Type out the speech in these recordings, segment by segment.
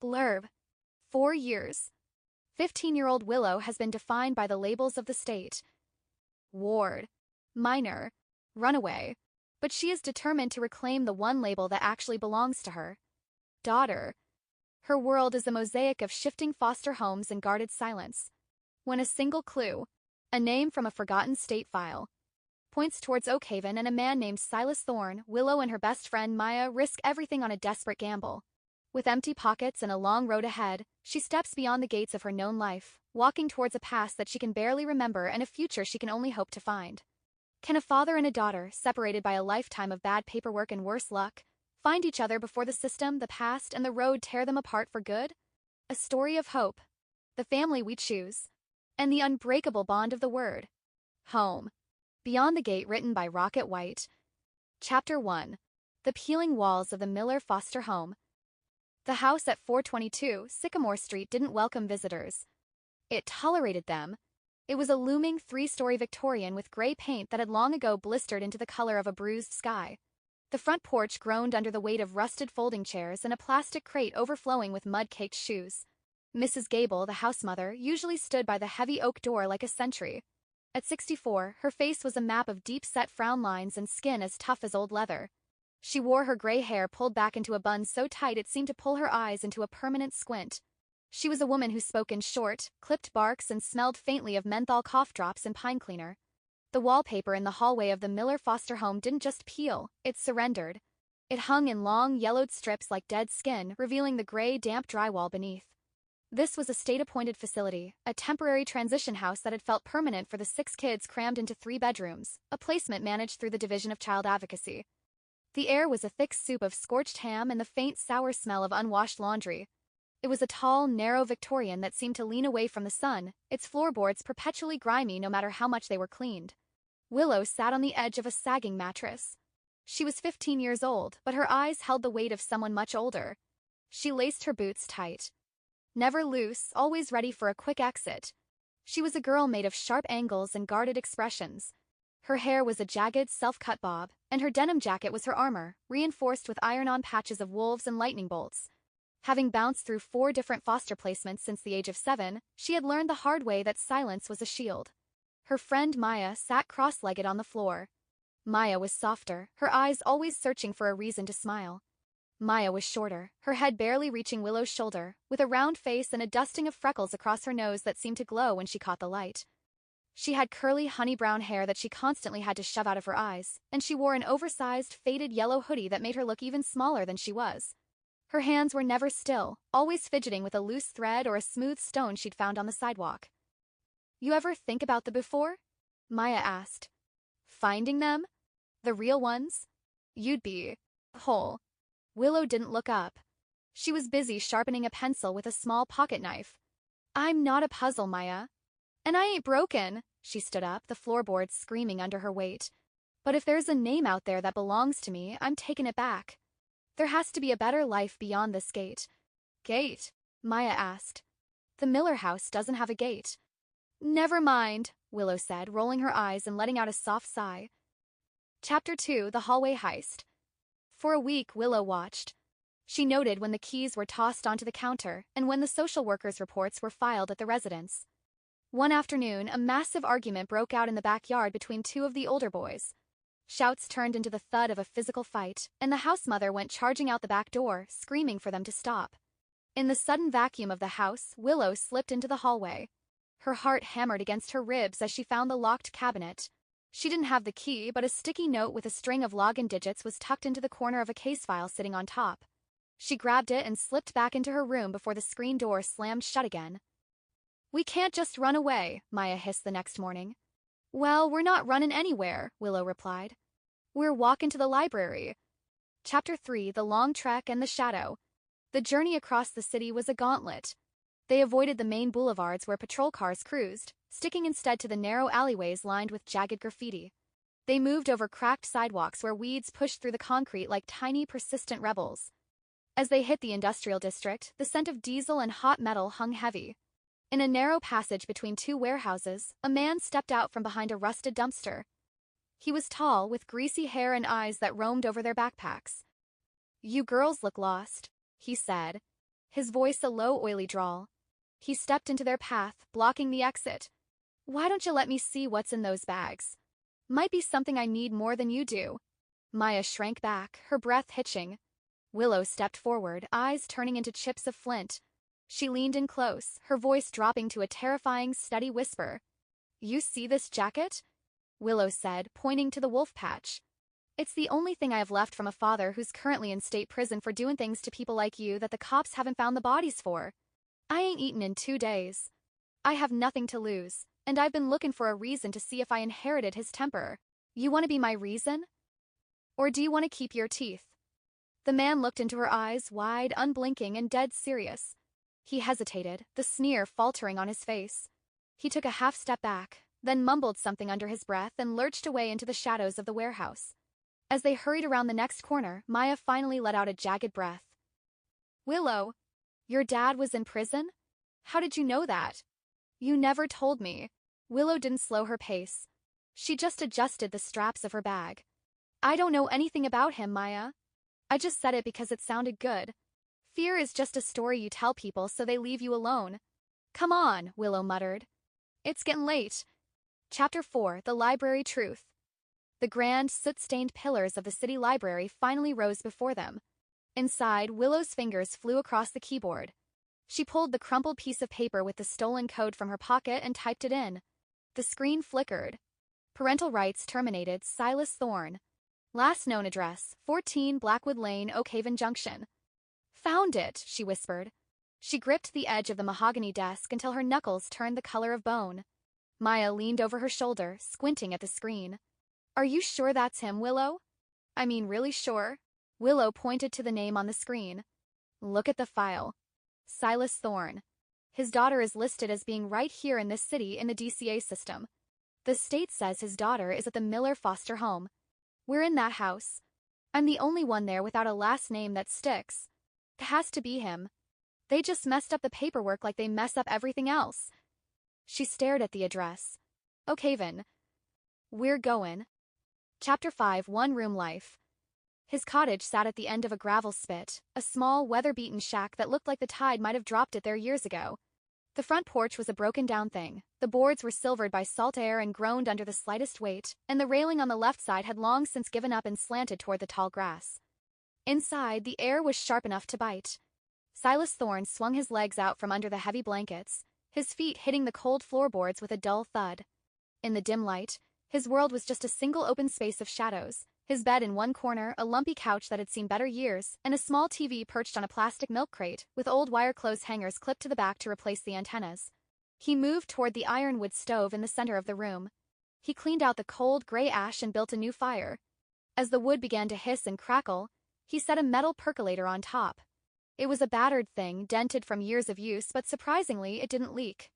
Blurb. 4 years. 15-year-old Willow has been defined by the labels of the state. Ward. Minor. Runaway. But she is determined to reclaim the one label that actually belongs to her. Daughter. Her world is a mosaic of shifting foster homes and guarded silence. When a single clue, a name from a forgotten state file, points towards Oakhaven and a man named Silas Thorne, Willow and her best friend Maya risk everything on a desperate gamble. With empty pockets and a long road ahead, she steps beyond the gates of her known life, walking towards a past that she can barely remember and a future she can only hope to find. Can a father and a daughter, separated by a lifetime of bad paperwork and worse luck, find each other before the system, the past, and the road tear them apart for good? A story of hope, the family we choose, and the unbreakable bond of the word. Home. Beyond the Gate, written by Rrocket White. Chapter 1. The Peeling Walls of the Miller Foster Home. The house at 422 Sycamore Street didn't welcome visitors. It tolerated them. It was a looming 3-story Victorian with gray paint that had long ago blistered into the color of a bruised sky. The front porch groaned under the weight of rusted folding chairs and a plastic crate overflowing with mud-caked shoes. Mrs. Gable, the housemother, usually stood by the heavy oak door like a sentry. At 64, her face was a map of deep-set frown lines and skin as tough as old leather. She wore her gray hair pulled back into a bun so tight it seemed to pull her eyes into a permanent squint. She was a woman who spoke in short, clipped barks and smelled faintly of menthol cough drops and pine cleaner. The wallpaper in the hallway of the Miller foster home didn't just peel, it surrendered. It hung in long, yellowed strips like dead skin, revealing the gray, damp drywall beneath. This was a state-appointed facility, a temporary transition house that had felt permanent for the 6 kids crammed into 3 bedrooms, a placement managed through the Division of Child Advocacy. The air was a thick soup of scorched ham and the faint, sour smell of unwashed laundry. It was a tall, narrow Victorian that seemed to lean away from the sun, its floorboards perpetually grimy no matter how much they were cleaned. Willow sat on the edge of a sagging mattress. She was 15 years old, but her eyes held the weight of someone much older. She laced her boots tight. Never loose, always ready for a quick exit. She was a girl made of sharp angles and guarded expressions. Her hair was a jagged, self-cut bob, and her denim jacket was her armor, reinforced with iron-on patches of wolves and lightning bolts. Having bounced through 4 different foster placements since the age of 7, she had learned the hard way that silence was a shield. Her friend Maya sat cross-legged on the floor. Maya was softer, her eyes always searching for a reason to smile. Maya was shorter, her head barely reaching Willow's shoulder, with a round face and a dusting of freckles across her nose that seemed to glow when she caught the light. She had curly, honey-brown hair that she constantly had to shove out of her eyes, and she wore an oversized, faded yellow hoodie that made her look even smaller than she was. Her hands were never still, always fidgeting with a loose thread or a smooth stone she'd found on the sidewalk. "You ever think about the before?" Maya asked. "Finding them? The real ones? You'd be whole." Willow didn't look up. She was busy sharpening a pencil with a small pocket knife. "I'm not a puzzle, Maya. And I ain't broken." She stood up, the floorboards screaming under her weight. "But if there's a name out there that belongs to me, I'm taking it back. There has to be a better life beyond this gate." "Gate?" Maya asked. "The Miller house doesn't have a gate." "Never mind," Willow said, rolling her eyes and letting out a soft sigh. Chapter 2. The Hallway Heist. For a week, Willow watched. She noted when the keys were tossed onto the counter and when the social workers' reports were filed at the residence. One afternoon, a massive argument broke out in the backyard between 2 of the older boys. Shouts turned into the thud of a physical fight, and the housemother went charging out the back door, screaming for them to stop. In the sudden vacuum of the house, Willow slipped into the hallway. Her heart hammered against her ribs as she found the locked cabinet. She didn't have the key, but a sticky note with a string of login digits was tucked into the corner of a case file sitting on top. She grabbed it and slipped back into her room before the screen door slammed shut again. "We can't just run away," Maya hissed the next morning. "Well, we're not running anywhere," Willow replied. "We're walking to the library." Chapter 3. The Long Trek and the Shadow. The journey across the city was a gauntlet. They avoided the main boulevards where patrol cars cruised, sticking instead to the narrow alleyways lined with jagged graffiti. They moved over cracked sidewalks where weeds pushed through the concrete like tiny, persistent rebels. As they hit the industrial district, the scent of diesel and hot metal hung heavy. In a narrow passage between 2 warehouses, a man stepped out from behind a rusted dumpster. He was tall, with greasy hair and eyes that roamed over their backpacks. "You girls look lost," he said. his voice a low, oily drawl. He stepped into their path, blocking the exit. Why don't you let me see what's in those bags? Might be something I need more than you do. Maya shrank back, her breath hitching. Willow stepped forward, eyes turning into chips of flint. She leaned in close, her voice dropping to a terrifying, steady whisper. You see this jacket? Willow said, pointing to the wolf patch. It's the only thing I have left from a father who's currently in state prison for doing things to people like you that the cops haven't found the bodies for. I ain't eaten in 2 days. I have nothing to lose, and I've been looking for a reason to see if I inherited his temper. You want to be my reason? Or do you want to keep your teeth? The man looked into her eyes, wide, unblinking, and dead serious. He hesitated, the sneer faltering on his face. He took a half step back, then mumbled something under his breath and lurched away into the shadows of the warehouse. As they hurried around the next corner, Maya finally let out a jagged breath. Willow, your dad was in prison? How did you know that? You never told me. Willow didn't slow her pace. She just adjusted the straps of her bag. I don't know anything about him, Maya. I just said it because it sounded good. Fear is just a story you tell people so they leave you alone. Come on, Willow muttered. It's getting late. Chapter 4, The Library Truth. The grand, soot-stained pillars of the city library finally rose before them. Inside, Willow's fingers flew across the keyboard. She pulled the crumpled piece of paper with the stolen code from her pocket and typed it in. The screen flickered. Parental rights terminated. Silas Thorne. Last known address, 14 Blackwood Lane, Oakhaven Junction. Found it, she whispered. She gripped the edge of the mahogany desk until her knuckles turned the color of bone. Maya leaned over her shoulder, squinting at the screen. Are you sure that's him, Willow? I mean, really sure? Willow pointed to the name on the screen. Look at the file. Silas Thorne. His daughter is listed as being right here in this city in the DCA system. The state says his daughter is at the Miller foster home. We're in that house. I'm the only one there without a last name that sticks. It has to be him. They just messed up the paperwork like they mess up everything else. She stared at the address. Oakhaven. We're going. Chapter 5, One-Room Life. His cottage sat at the end of a gravel spit, a small, weather-beaten shack that looked like the tide might have dropped it there years ago. The front porch was a broken-down thing. The boards were silvered by salt air and groaned under the slightest weight, and the railing on the left side had long since given up and slanted toward the tall grass. Inside, the air was sharp enough to bite. Silas Thorne swung his legs out from under the heavy blankets, his feet hitting the cold floorboards with a dull thud. In the dim light, his world was just a single open space of shadows, his bed in one corner, a lumpy couch that had seen better years, and a small TV perched on a plastic milk crate, with old wire clothes hangers clipped to the back to replace the antennas. He moved toward the ironwood stove in the center of the room. He cleaned out the cold, gray ash and built a new fire. As the wood began to hiss and crackle, he set a metal percolator on top. It was a battered thing, dented from years of use, but surprisingly, it didn't leak.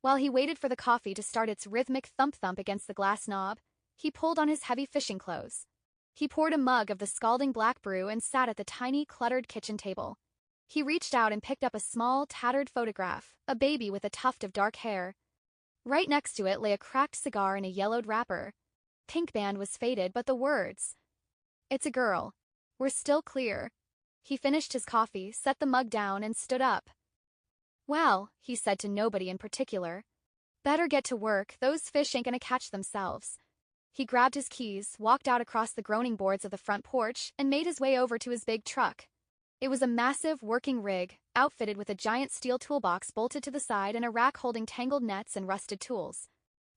While he waited for the coffee to start its rhythmic thump-thump against the glass knob, he pulled on his heavy fishing clothes. He poured a mug of the scalding black brew and sat at the tiny, cluttered kitchen table. He reached out and picked up a small, tattered photograph, a baby with a tuft of dark hair. Right next to it lay a cracked cigar in a yellowed wrapper. Pink band was faded, but the words, "It's a girl," were still clear. He finished his coffee, set the mug down, and stood up. Well, he said to nobody in particular, better get to work, those fish ain't gonna catch themselves. He grabbed his keys, walked out across the groaning boards of the front porch, and made his way over to his big truck. It was a massive working rig, outfitted with a giant steel toolbox bolted to the side and a rack holding tangled nets and rusted tools.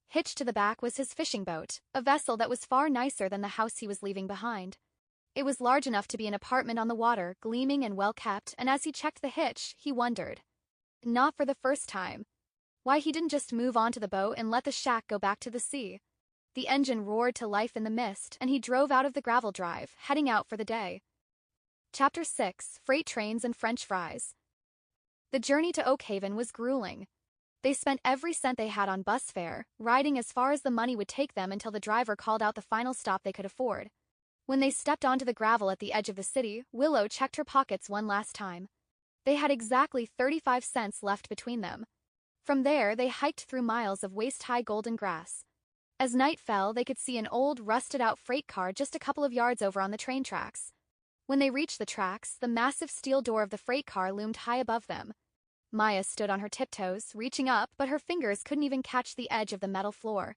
Hitched to the back was his fishing boat, a vessel that was far nicer than the house he was leaving behind. It was large enough to be an apartment on the water, gleaming and well-kept, and as he checked the hitch, he wondered. Not for the first time. Why he didn't just move onto the boat and let the shack go back to the sea. The engine roared to life in the mist, and he drove out of the gravel drive, heading out for the day. Chapter 6, Freight Trains and French Fries. The journey to Oakhaven was grueling. They spent every cent they had on bus fare, riding as far as the money would take them until the driver called out the final stop they could afford. When they stepped onto the gravel at the edge of the city, Willow checked her pockets one last time. They had exactly 35 cents left between them. From there, they hiked through miles of waist-high golden grass. As night fell, they could see an old, rusted-out freight car just a couple of yards over on the train tracks. When they reached the tracks, the massive steel door of the freight car loomed high above them. Maya stood on her tiptoes, reaching up, but her fingers couldn't even catch the edge of the metal floor.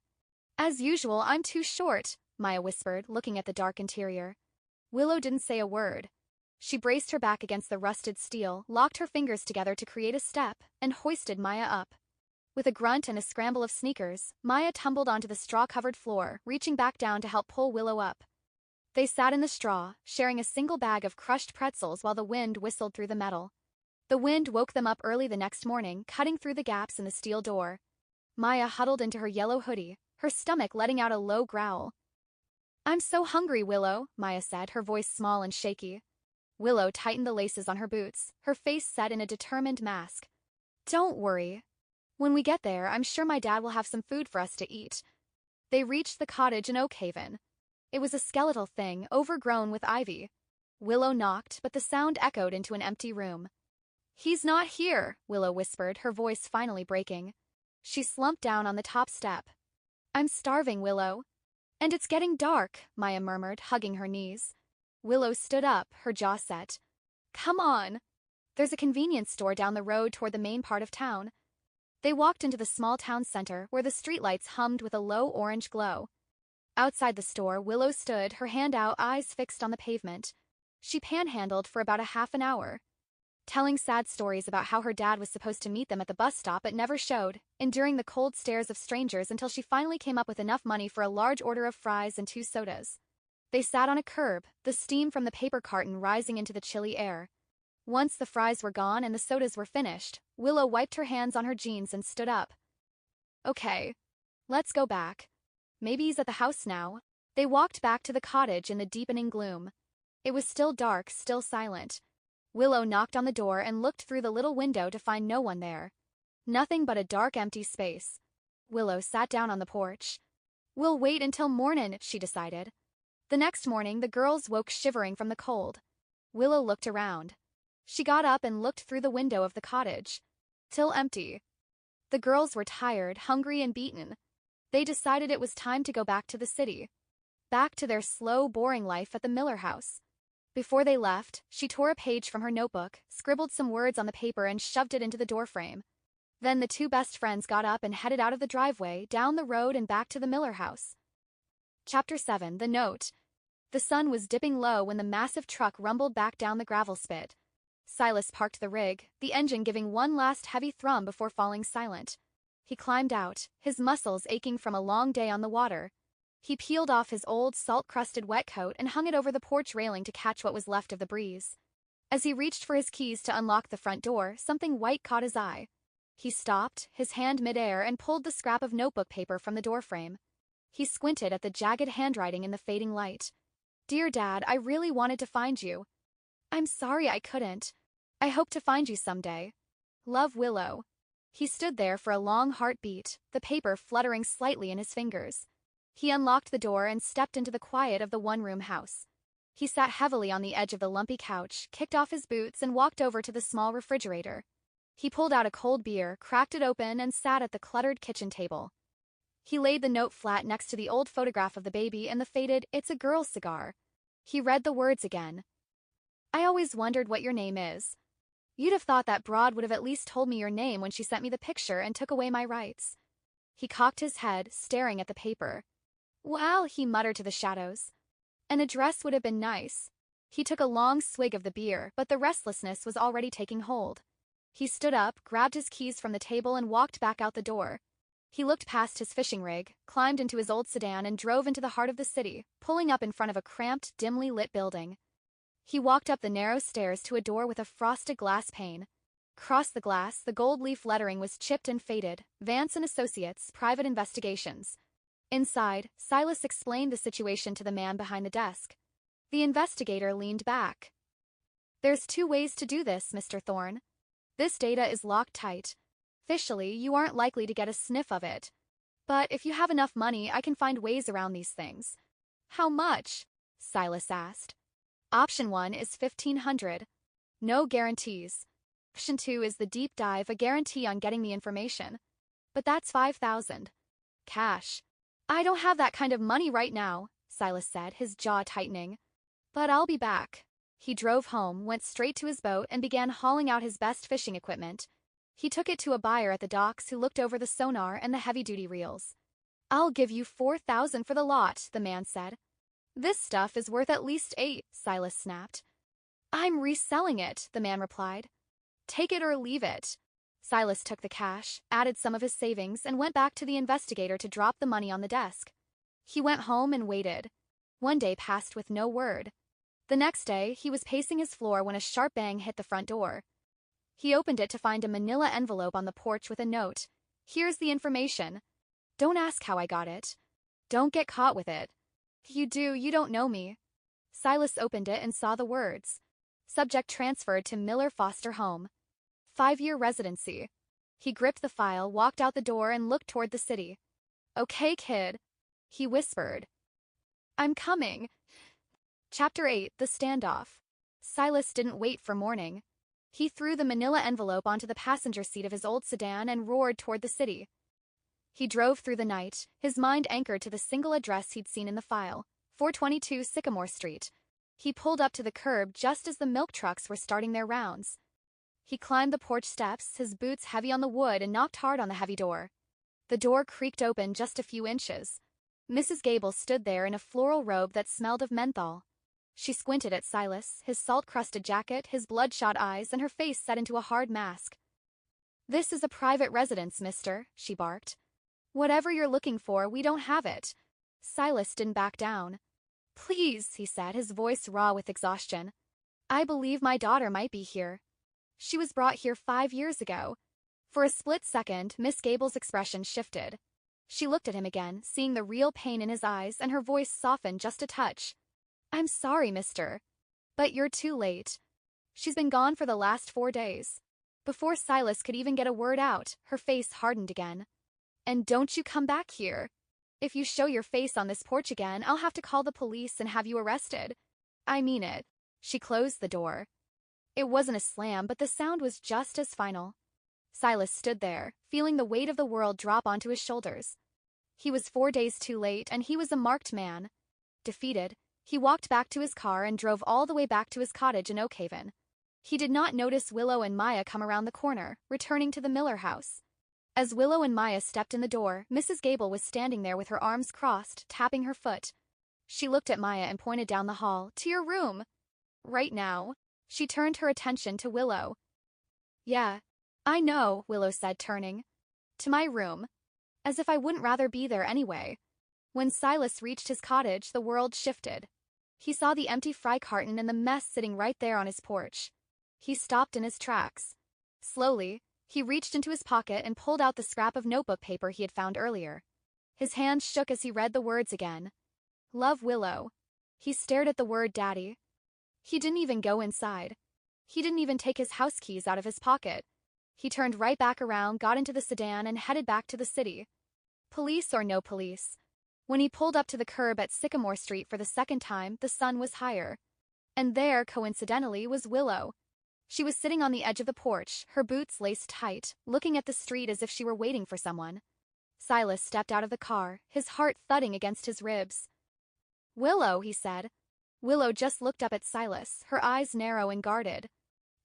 As usual, I'm too short, Maya whispered, looking at the dark interior. Willow didn't say a word. She braced her back against the rusted steel, locked her fingers together to create a step, and hoisted Maya up. With a grunt and a scramble of sneakers, Maya tumbled onto the straw-covered floor, reaching back down to help pull Willow up. They sat in the straw, sharing a single bag of crushed pretzels while the wind whistled through the metal. The wind woke them up early the next morning, cutting through the gaps in the steel door. Maya huddled into her yellow hoodie, her stomach letting out a low growl. I'm so hungry, Willow, Maya said, her voice small and shaky. Willow tightened the laces on her boots, her face set in a determined mask. Don't worry. When we get there, I'm sure my dad will have some food for us to eat. They reached the cottage in Oakhaven. It was a skeletal thing, overgrown with ivy. Willow knocked, but the sound echoed into an empty room. He's not here, Willow whispered, her voice finally breaking. She slumped down on the top step. I'm starving, Willow. And it's getting dark, Maya murmured, hugging her knees. Willow stood up, her jaw set. Come on. There's a convenience store down the road toward the main part of town. They walked into the small town center, where the streetlights hummed with a low orange glow. Outside the store, Willow stood, her hand out, eyes fixed on the pavement. She panhandled for about a half an hour, telling sad stories about how her dad was supposed to meet them at the bus stop but never showed, enduring the cold stares of strangers until she finally came up with enough money for a large order of fries and 2 sodas. They sat on a curb, the steam from the paper carton rising into the chilly air. Once the fries were gone and the sodas were finished, Willow wiped her hands on her jeans and stood up. Okay. Let's go back. Maybe he's at the house now. They walked back to the cottage in the deepening gloom. It was still dark, still silent. Willow knocked on the door and looked through the little window to find no one there. Nothing but a dark, empty space. Willow sat down on the porch. We'll wait until mornin', she decided. The next morning, the girls woke shivering from the cold. Willow looked around. She got up and looked through the window of the cottage. Still empty. The girls were tired, hungry, and beaten. They decided it was time to go back to the city. Back to their slow, boring life at the Miller house. Before they left, she tore a page from her notebook, scribbled some words on the paper, and shoved it into the doorframe. Then the 2 best friends got up and headed out of the driveway, down the road, and back to the Miller house. Chapter 7, The Note. The sun was dipping low when the massive truck rumbled back down the gravel spit. Silas parked the rig, the engine giving one last heavy thrum before falling silent. He climbed out, his muscles aching from a long day on the water. He peeled off his old, salt-crusted wet coat and hung it over the porch railing to catch what was left of the breeze. As he reached for his keys to unlock the front door, something white caught his eye. He stopped, his hand midair, and pulled the scrap of notebook paper from the doorframe. He squinted at the jagged handwriting in the fading light. Dear Dad, I really wanted to find you. I'm sorry I couldn't. I hope to find you someday. Love, Willow. He stood there for a long heartbeat, the paper fluttering slightly in his fingers. He unlocked the door and stepped into the quiet of the one-room house. He sat heavily on the edge of the lumpy couch, kicked off his boots, and walked over to the small refrigerator. He pulled out a cold beer, cracked it open, and sat at the cluttered kitchen table. He laid the note flat next to the old photograph of the baby and the faded "It's a Girl" cigar. He read the words again. I always wondered what your name is. You'd have thought that broad would have at least told me your name when she sent me the picture and took away my rights. He cocked his head, staring at the paper. Well, he muttered to the shadows. An address would have been nice. He took a long swig of the beer, but the restlessness was already taking hold. He stood up, grabbed his keys from the table, and walked back out the door. He looked past his fishing rig, climbed into his old sedan, and drove into the heart of the city, pulling up in front of a cramped, dimly lit building. He walked up the narrow stairs to a door with a frosted glass pane. Across the glass, the gold leaf lettering was chipped and faded, Vance and Associates, Private Investigations. Inside, Silas explained the situation to the man behind the desk. The investigator leaned back. There's 2 ways to do this, Mr. Thorne. This data is locked tight. Officially, you aren't likely to get a sniff of it. But if you have enough money, I can find ways around these things. How much? Silas asked. Option 1 is $1,500. No guarantees. Option 2 is the deep dive, a guarantee on getting the information. But that's $5,000. Cash. I don't have that kind of money right now, Silas said, his jaw tightening. But I'll be back. He drove home, went straight to his boat, and began hauling out his best fishing equipment. He took it to a buyer at the docks who looked over the sonar and the heavy-duty reels. "I'll give you 4,000 for the lot," the man said. "This stuff is worth at least 8," Silas snapped. "I'm reselling it," the man replied. "Take it or leave it." Silas took the cash, added some of his savings, and went back to the investigator to drop the money on the desk. He went home and waited. One day passed with no word. The next day, he was pacing his floor when a sharp bang hit the front door. He opened it to find a manila envelope on the porch with a note. "Here's the information. Don't ask how I got it. Don't get caught with it. If you do, you don't know me." Silas opened it and saw the words. Subject transferred to Miller Foster Home. 5-year residency. He gripped the file, walked out the door, and looked toward the city. "Okay, kid," he whispered. "I'm coming." Chapter 8, The Standoff. Silas didn't wait for morning. He threw the manila envelope onto the passenger seat of his old sedan and roared toward the city. He drove through the night, his mind anchored to the single address he'd seen in the file, 422 Sycamore Street. He pulled up to the curb just as the milk trucks were starting their rounds. He climbed the porch steps, his boots heavy on the wood, and knocked hard on the heavy door. The door creaked open just a few inches. Mrs. Gable stood there in a floral robe that smelled of menthol. She squinted at Silas, his salt-crusted jacket, his bloodshot eyes, and her face set into a hard mask. "This is a private residence, mister," she barked. "Whatever you're looking for, we don't have it." Silas didn't back down. "Please," he said, his voice raw with exhaustion. "I believe my daughter might be here. She was brought here 5 years ago." For a split second, Miss Gable's expression shifted. She looked at him again, seeing the real pain in his eyes, and her voice softened just a touch. "I'm sorry, mister. But you're too late. She's been gone for the last 4 days." Before Silas could even get a word out, her face hardened again. "And don't you come back here. If you show your face on this porch again, I'll have to call the police and have you arrested. I mean it." She closed the door. It wasn't a slam, but the sound was just as final. Silas stood there, feeling the weight of the world drop onto his shoulders. He was 4 days too late, and he was a marked man. Defeated, he walked back to his car and drove all the way back to his cottage in Oakhaven. He did not notice Willow and Maya come around the corner, returning to the Miller house. As Willow and Maya stepped in the door, Mrs. Gable was standing there with her arms crossed, tapping her foot. She looked at Maya and pointed down the hall. "To your room." "Right now." She turned her attention to Willow. "Yeah, I know," Willow said, turning. "To my room. As if I wouldn't rather be there anyway." When Silas reached his cottage, the world shifted. He saw the empty fry carton and the mess sitting right there on his porch. He stopped in his tracks. Slowly, he reached into his pocket and pulled out the scrap of notebook paper he had found earlier. His hands shook as he read the words again. "Love, Willow." He stared at the word Daddy. He didn't even go inside. He didn't even take his house keys out of his pocket. He turned right back around, got into the sedan, and headed back to the city. Police or no police. When he pulled up to the curb at Sycamore Street for the second time, the sun was higher. And there, coincidentally, was Willow. She was sitting on the edge of the porch, her boots laced tight, looking at the street as if she were waiting for someone. Silas stepped out of the car, his heart thudding against his ribs. "Willow," he said. Willow just looked up at Silas, her eyes narrow and guarded.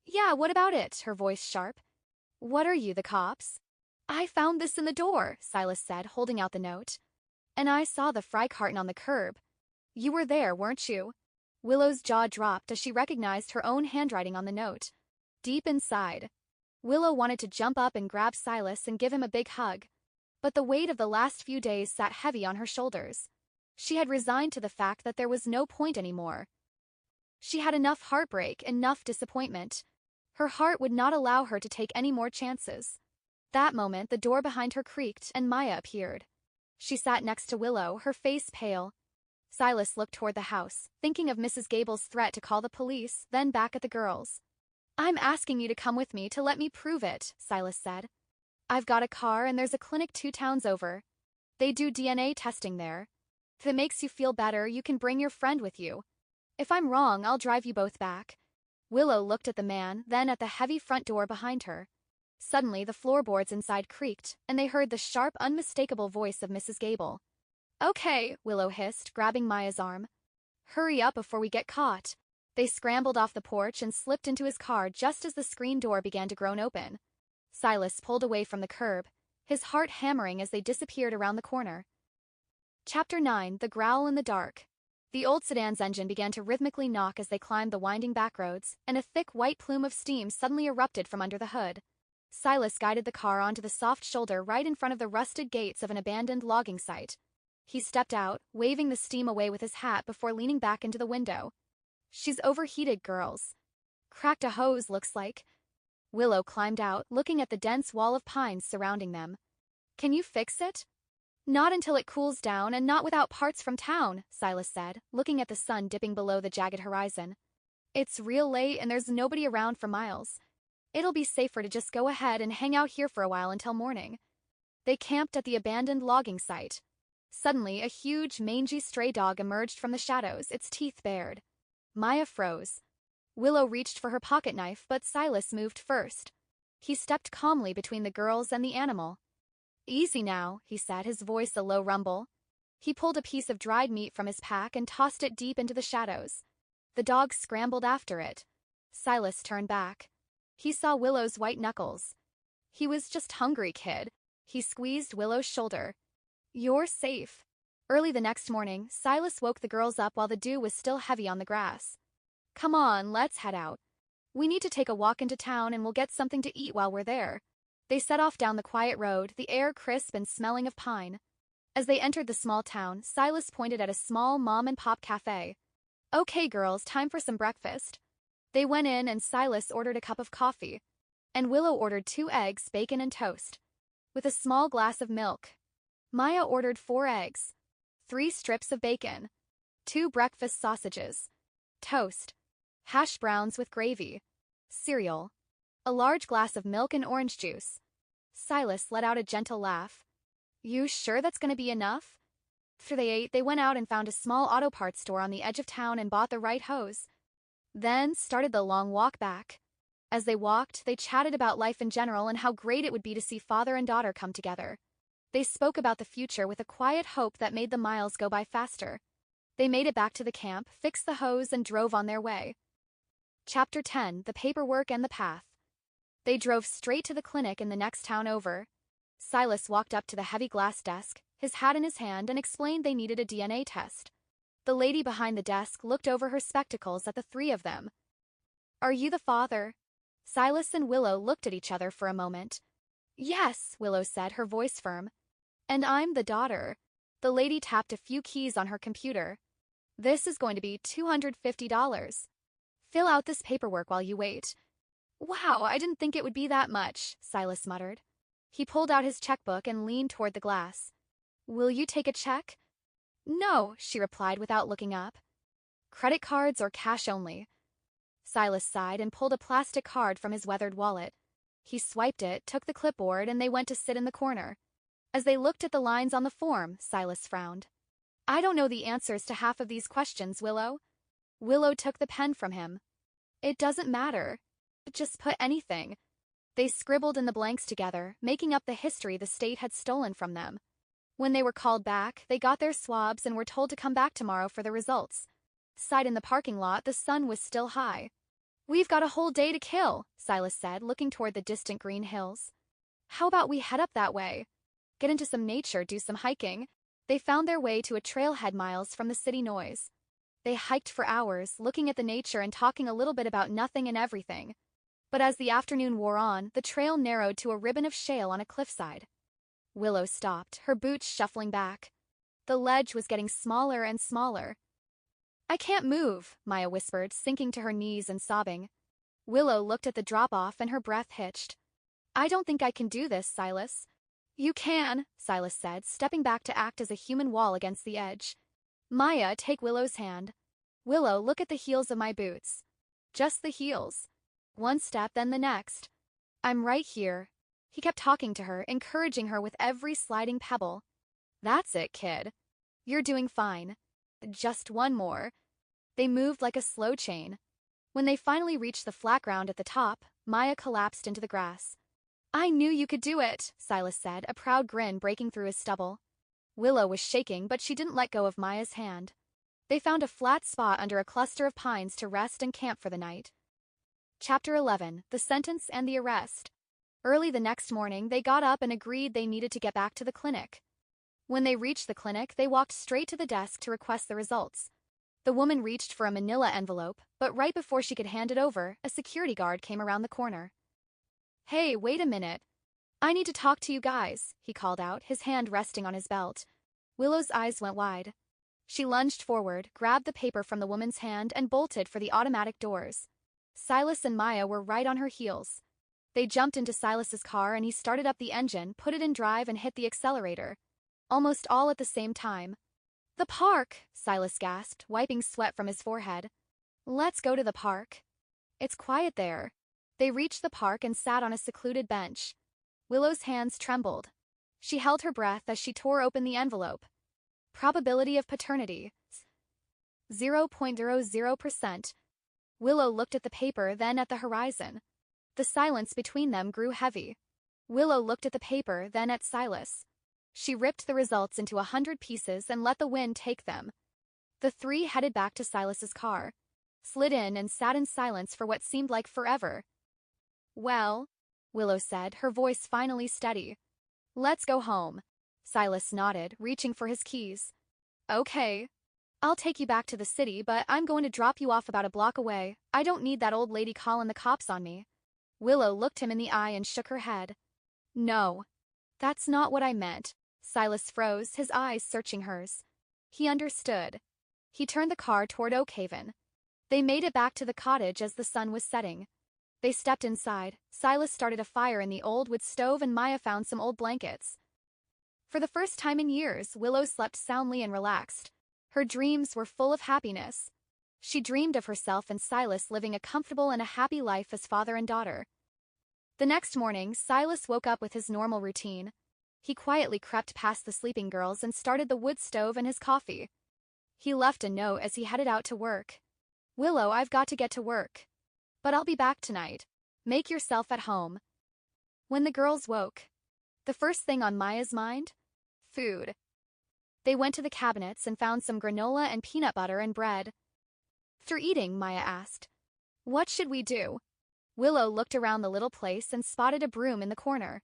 "Yeah, what about it?" her voice sharp. "What are you, the cops?" "I found this in the door," Silas said, holding out the note. "And I saw the fry carton on the curb. You were there, weren't you?" Willow's jaw dropped as she recognized her own handwriting on the note. Deep inside, Willow wanted to jump up and grab Silas and give him a big hug. But the weight of the last few days sat heavy on her shoulders. She had resigned to the fact that there was no point anymore. She had enough heartbreak, enough disappointment. Her heart would not allow her to take any more chances. That moment, the door behind her creaked and Maya appeared. She sat next to Willow, her face pale. Silas looked toward the house, thinking of Mrs. Gable's threat to call the police, then back at the girls. "I'm asking you to come with me to let me prove it," Silas said. "I've got a car and there's a clinic 2 towns over. They do DNA testing there. If it makes you feel better, you can bring your friend with you. If I'm wrong, I'll drive you both back." Willow looked at the man, then at the heavy front door behind her. Suddenly, the floorboards inside creaked, and they heard the sharp, unmistakable voice of Mrs. Gable. "Okay," Willow hissed, grabbing Maya's arm. "Hurry up before we get caught." They scrambled off the porch and slipped into his car just as the screen door began to groan open. Silas pulled away from the curb, his heart hammering as they disappeared around the corner. Chapter 9: The Growl in the Dark. The old sedan's engine began to rhythmically knock as they climbed the winding back roads, and a thick white plume of steam suddenly erupted from under the hood. Silas guided the car onto the soft shoulder right in front of the rusted gates of an abandoned logging site. He stepped out, waving the steam away with his hat before leaning back into the window. "She's overheated, girls. Cracked a hose, looks like." Willow climbed out, looking at the dense wall of pines surrounding them. "Can you fix it?" "Not until it cools down and not without parts from town," Silas said, looking at the sun dipping below the jagged horizon. "It's real late and there's nobody around for miles. It'll be safer to just go ahead and hang out here for a while until morning." They camped at the abandoned logging site. Suddenly, a huge, mangy stray dog emerged from the shadows, its teeth bared. Maya froze. Willow reached for her pocket knife, but Silas moved first. He stepped calmly between the girls and the animal. "Easy now," he said, his voice a low rumble. He pulled a piece of dried meat from his pack and tossed it deep into the shadows. The dog scrambled after it. Silas turned back. He saw Willow's white knuckles. "He was just hungry, kid." He squeezed Willow's shoulder. "You're safe." Early the next morning, Silas woke the girls up while the dew was still heavy on the grass. "Come on, let's head out. We need to take a walk into town and we'll get something to eat while we're there." They set off down the quiet road, the air crisp and smelling of pine. As they entered the small town, Silas pointed at a small mom-and-pop cafe. "Okay, girls, time for some breakfast." They went in and Silas ordered a cup of coffee, and Willow ordered 2 eggs, bacon, and toast, with a small glass of milk. Maya ordered 4 eggs, 3 strips of bacon, 2 breakfast sausages, toast, hash browns with gravy, cereal, a large glass of milk and orange juice. Silas let out a gentle laugh. "You sure that's going to be enough?" After they ate, they went out and found a small auto parts store on the edge of town and bought the right hose. Then started the long walk back. As they walked, they chatted about life in general and how great it would be to see father and daughter come together. They spoke about the future with a quiet hope that made the miles go by faster. They made it back to the camp, fixed the hose, and drove on their way. Chapter 10: The Paperwork and the Path. They drove straight to the clinic in the next town over. Silas walked up to the heavy glass desk, his hat in his hand, and explained they needed a DNA test. The lady behind the desk looked over her spectacles at the 3 of them. "Are you the father?" Silas and Willow looked at each other for a moment. "Yes," Willow said, her voice firm. "And I'm the daughter." The lady tapped a few keys on her computer. "This is going to be $250. Fill out this paperwork while you wait." "Wow, I didn't think it would be that much," Silas muttered. He pulled out his checkbook and leaned toward the glass. "Will you take a check?" "No," she replied without looking up. "Credit cards or cash only?" Silas sighed and pulled a plastic card from his weathered wallet. He swiped it, took the clipboard, and they went to sit in the corner. As they looked at the lines on the form, Silas frowned. "I don't know the answers to half of these questions, Willow." Willow took the pen from him. "It doesn't matter. Just put anything." They scribbled in the blanks together, making up the history the state had stolen from them. When they were called back, they got their swabs and were told to come back tomorrow for the results. Outside in the parking lot, the sun was still high. "We've got a whole day to kill," Silas said, looking toward the distant green hills. "How about we head up that way? Get into some nature, do some hiking." They found their way to a trailhead miles from the city noise. They hiked for hours, looking at the nature and talking a little bit about nothing and everything. But as the afternoon wore on, the trail narrowed to a ribbon of shale on a cliffside. Willow stopped, her boots shuffling back. The ledge was getting smaller and smaller. "I can't move," Maya whispered, sinking to her knees and sobbing. Willow looked at the drop-off and her breath hitched. "I don't think I can do this, Silas." "You can," Silas said, stepping back to act as a human wall against the edge. "Maya, take Willow's hand." "Willow, look at the heels of my boots." "Just the heels." One step, then the next. "I'm right here." He kept talking to her, encouraging her with every sliding pebble. "That's it, kid. You're doing fine. Just one more." They moved like a slow chain. When they finally reached the flat ground at the top, Maya collapsed into the grass. "I knew you could do it," Silas said, a proud grin breaking through his stubble. Willow was shaking, but she didn't let go of Maya's hand. They found a flat spot under a cluster of pines to rest and camp for the night. Chapter 11. The Sentence and the Arrest. Early the next morning, they got up and agreed they needed to get back to the clinic. When they reached the clinic, they walked straight to the desk to request the results. The woman reached for a manila envelope, but right before she could hand it over, a security guard came around the corner. "Hey, wait a minute. I need to talk to you guys," he called out, his hand resting on his belt. Willow's eyes went wide. She lunged forward, grabbed the paper from the woman's hand, and bolted for the automatic doors. Silas and Maya were right on her heels. They jumped into Silas's car and he started up the engine, put it in drive, and hit the accelerator. Almost all at the same time. "The park," Silas gasped, wiping sweat from his forehead. "Let's go to the park. It's quiet there." They reached the park and sat on a secluded bench. Willow's hands trembled. She held her breath as she tore open the envelope. Probability of paternity. 0.00%. Willow looked at the paper, then at the horizon. The silence between them grew heavy. Willow looked at the paper, then at Silas. She ripped the results into 100 pieces and let the wind take them. The three headed back to Silas's car, slid in and sat in silence for what seemed like forever. "Well," Willow said, her voice finally steady. "Let's go home." Silas nodded, reaching for his keys. "Okay. I'll take you back to the city, but I'm going to drop you off about a block away. I don't need that old lady calling the cops on me." Willow looked him in the eye and shook her head. "No. That's not what I meant." Silas froze, his eyes searching hers. He understood. He turned the car toward Oakhaven. They made it back to the cottage as the sun was setting. They stepped inside. Silas started a fire in the old wood stove and Maya found some old blankets. For the first time in years, Willow slept soundly and relaxed. Her dreams were full of happiness. She dreamed of herself and Silas living a comfortable and a happy life as father and daughter. The next morning, Silas woke up with his normal routine. He quietly crept past the sleeping girls and started the wood stove and his coffee. He left a note as he headed out to work. "Willow, I've got to get to work. But I'll be back tonight. Make yourself at home." When the girls woke, the first thing on Maya's mind? Food. They went to the cabinets and found some granola and peanut butter and bread. After eating, Maya asked, "What should we do?" Willow looked around the little place and spotted a broom in the corner.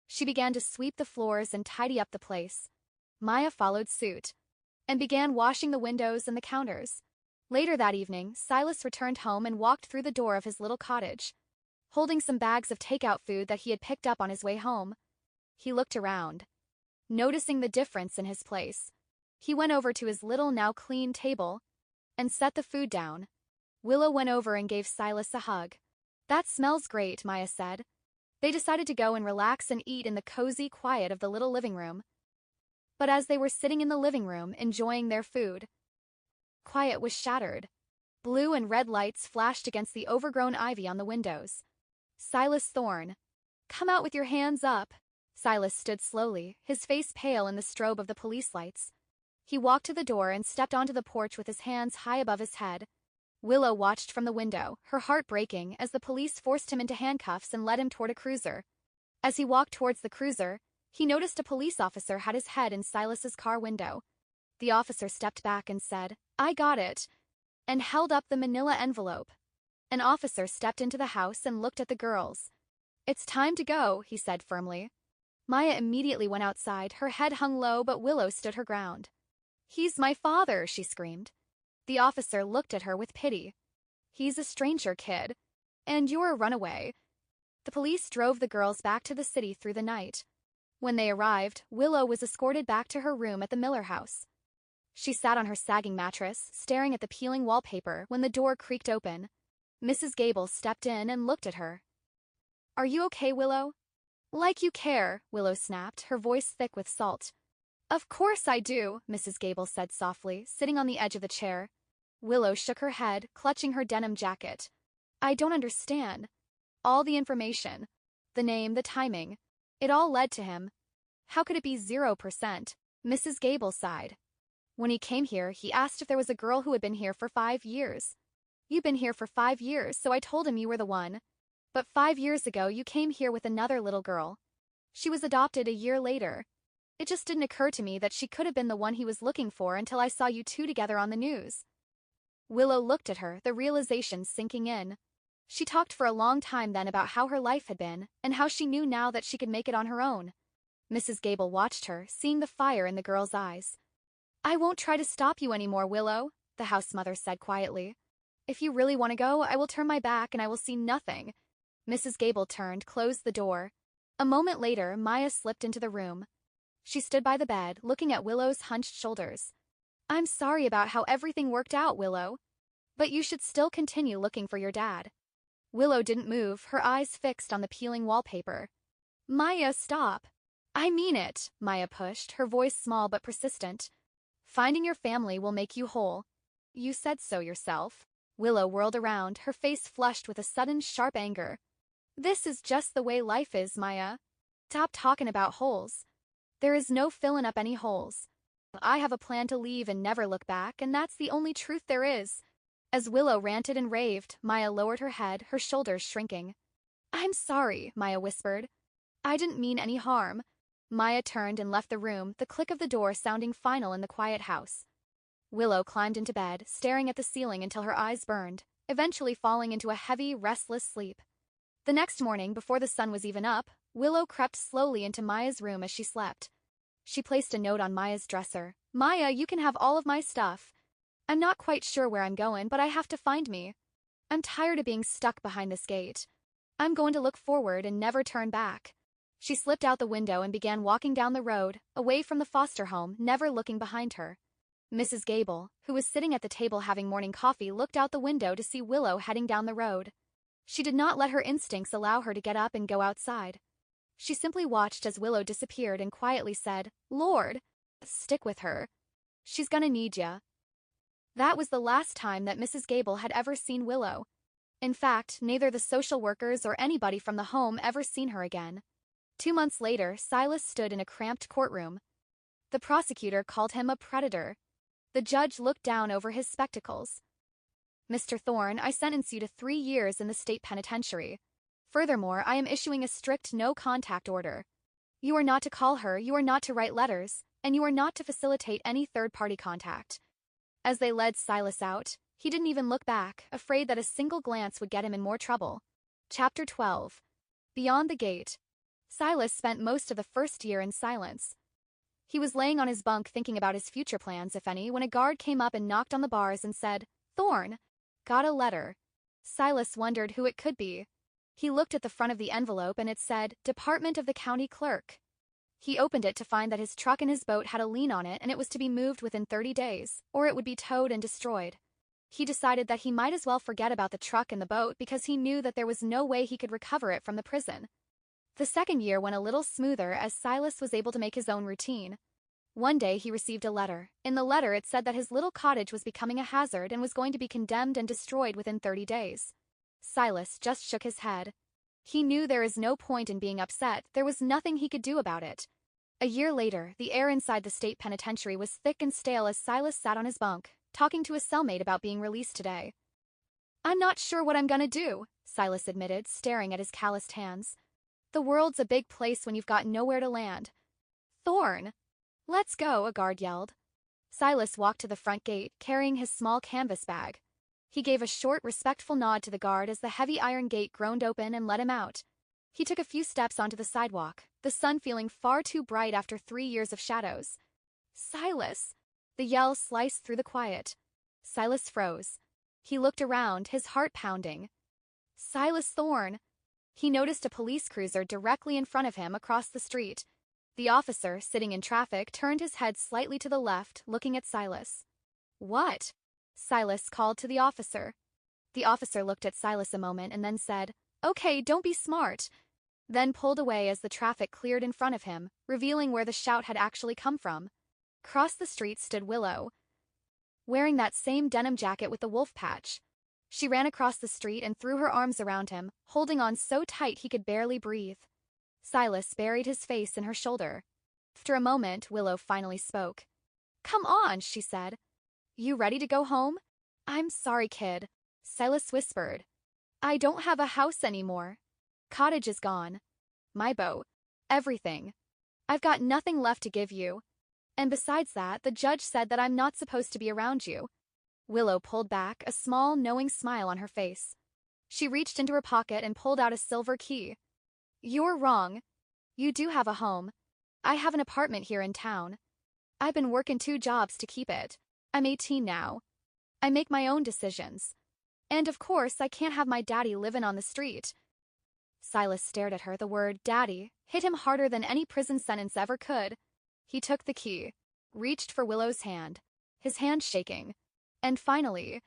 She began to sweep the floors and tidy up the place. Maya followed suit and began washing the windows and the counters. Later that evening, Silas returned home and walked through the door of his little cottage, holding some bags of takeout food that he had picked up on his way home. He looked around, noticing the difference in his place. He went over to his little, now clean table and set the food down. Willow went over and gave Silas a hug. "That smells great," Maya said. They decided to go and relax and eat in the cozy quiet of the little living room. But as they were sitting in the living room, enjoying their food, quiet was shattered. Blue and red lights flashed against the overgrown ivy on the windows. "Silas Thorne, come out with your hands up." Silas stood slowly, his face pale in the strobe of the police lights. He walked to the door and stepped onto the porch with his hands high above his head. Willow watched from the window, her heart breaking, as the police forced him into handcuffs and led him toward a cruiser. As he walked towards the cruiser, he noticed a police officer had his head in Silas's car window. The officer stepped back and said, "I got it," and held up the manila envelope. An officer stepped into the house and looked at the girls. "It's time to go," he said firmly. Maya immediately went outside, her head hung low, but Willow stood her ground. "He's my father," she screamed. The officer looked at her with pity. "He's a stranger, kid. And you're a runaway." The police drove the girls back to the city through the night. When they arrived, Willow was escorted back to her room at the Miller house. She sat on her sagging mattress, staring at the peeling wallpaper when the door creaked open. Mrs. Gable stepped in and looked at her. "Are you okay, Willow?" "Like you care," Willow snapped, her voice thick with salt. "Of course I do," Mrs. Gable said softly, sitting on the edge of the chair. Willow shook her head, clutching her denim jacket. "I don't understand. All the information, the name, the timing, it all led to him. How could it be 0%? Mrs. Gable sighed. "When he came here, he asked if there was a girl who had been here for 5 years. You've been here for 5 years, so I told him you were the one. But 5 years ago, you came here with another little girl. She was adopted a year later. It just didn't occur to me that she could have been the one he was looking for until I saw you two together on the news. Willow looked at her, the realization sinking in. She talked for a long time then about how her life had been, and how she knew now that she could make it on her own. Mrs. Gable watched her, seeing the fire in the girl's eyes. I won't try to stop you anymore, Willow, the house mother said quietly. If you really want to go, I will turn my back and I will see nothing. Mrs. Gable turned, closed the door. A moment later, Maya slipped into the room. She stood by the bed, looking at Willow's hunched shoulders. I'm sorry about how everything worked out, Willow. But you should still continue looking for your dad. Willow didn't move, her eyes fixed on the peeling wallpaper. Maya, stop. I mean it, Maya pushed, her voice small but persistent. Finding your family will make you whole. You said so yourself. Willow whirled around, her face flushed with a sudden sharp anger. This is just the way life is, Maya. Stop talking about holes. There is no filling up any holes. I have a plan to leave and never look back, and that's the only truth there is. As Willow ranted and raved, Maya lowered her head, her shoulders shrinking. I'm sorry, Maya whispered. I didn't mean any harm. Maya turned and left the room, the click of the door sounding final in the quiet house. Willow climbed into bed, staring at the ceiling until her eyes burned, eventually falling into a heavy, restless sleep. The next morning, before the sun was even up, Willow crept slowly into Maya's room as she slept. She placed a note on Maya's dresser. Maya, you can have all of my stuff. I'm not quite sure where I'm going, but I have to find me. I'm tired of being stuck behind this gate. I'm going to look forward and never turn back. She slipped out the window and began walking down the road, away from the foster home, never looking behind her. Mrs. Gable, who was sitting at the table having morning coffee, looked out the window to see Willow heading down the road. She did not let her instincts allow her to get up and go outside. She simply watched as Willow disappeared and quietly said, Lord, stick with her. She's gonna need ya. That was the last time that Mrs. Gable had ever seen Willow. In fact, neither the social workers or anybody from the home ever seen her again. 2 months later, Silas stood in a cramped courtroom. The prosecutor called him a predator. The judge looked down over his spectacles. Mr. Thorne, I sentence you to 3 years in the state penitentiary. Furthermore, I am issuing a strict no-contact order. You are not to call her, you are not to write letters, and you are not to facilitate any third-party contact. As they led Silas out, he didn't even look back, afraid that a single glance would get him in more trouble. Chapter 12. Beyond the Gate. Silas spent most of the first year in silence. He was laying on his bunk thinking about his future plans, if any, when a guard came up and knocked on the bars and said, Thorne, got a letter. Silas wondered who it could be. He looked at the front of the envelope and it said, Department of the County Clerk. He opened it to find that his truck and his boat had a lien on it and it was to be moved within 30 days, or it would be towed and destroyed. He decided that he might as well forget about the truck and the boat because he knew that there was no way he could recover it from the prison. The second year went a little smoother as Silas was able to make his own routine. One day he received a letter. In the letter it said that his little cottage was becoming a hazard and was going to be condemned and destroyed within 30 days. Silas just shook his head. He knew there is no point in being upset, there was nothing he could do about it. A year later, the air inside the state penitentiary was thick and stale as Silas sat on his bunk, talking to his cellmate about being released today. I'm not sure what I'm gonna do, Silas admitted, staring at his calloused hands. The world's a big place when you've got nowhere to land. Thorne! Let's go, a guard yelled. Silas walked to the front gate, carrying his small canvas bag. He gave a short, respectful nod to the guard as the heavy iron gate groaned open and let him out. He took a few steps onto the sidewalk, the sun feeling far too bright after 3 years of shadows. Silas! The yell sliced through the quiet. Silas froze. He looked around, his heart pounding. Silas Thorne! He noticed a police cruiser directly in front of him across the street. The officer, sitting in traffic, turned his head slightly to the left, looking at Silas. What? Silas called to the officer. The officer looked at Silas a moment and then said, Okay, don't be smart. Then pulled away as the traffic cleared in front of him, revealing where the shout had actually come from. Across the street stood Willow, wearing that same denim jacket with the wolf patch. She ran across the street and threw her arms around him, holding on so tight he could barely breathe. Silas buried his face in her shoulder. After a moment, Willow finally spoke. Come on, she said. You ready to go home? I'm sorry, kid, Silas whispered. I don't have a house anymore. Cottage is gone. My boat. Everything. I've got nothing left to give you. And besides that, the judge said that I'm not supposed to be around you. Willow pulled back, a small, knowing smile on her face. She reached into her pocket and pulled out a silver key. You're wrong. You do have a home. I have an apartment here in town. I've been working 2 jobs to keep it. I'm 18 now. I make my own decisions. And of course, I can't have my daddy living on the street. Silas stared at her. The word daddy hit him harder than any prison sentence ever could. He took the key, reached for Willow's hand, his hand shaking, and finally,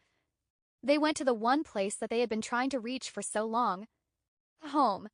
they went to the one place that they had been trying to reach for so long. Home.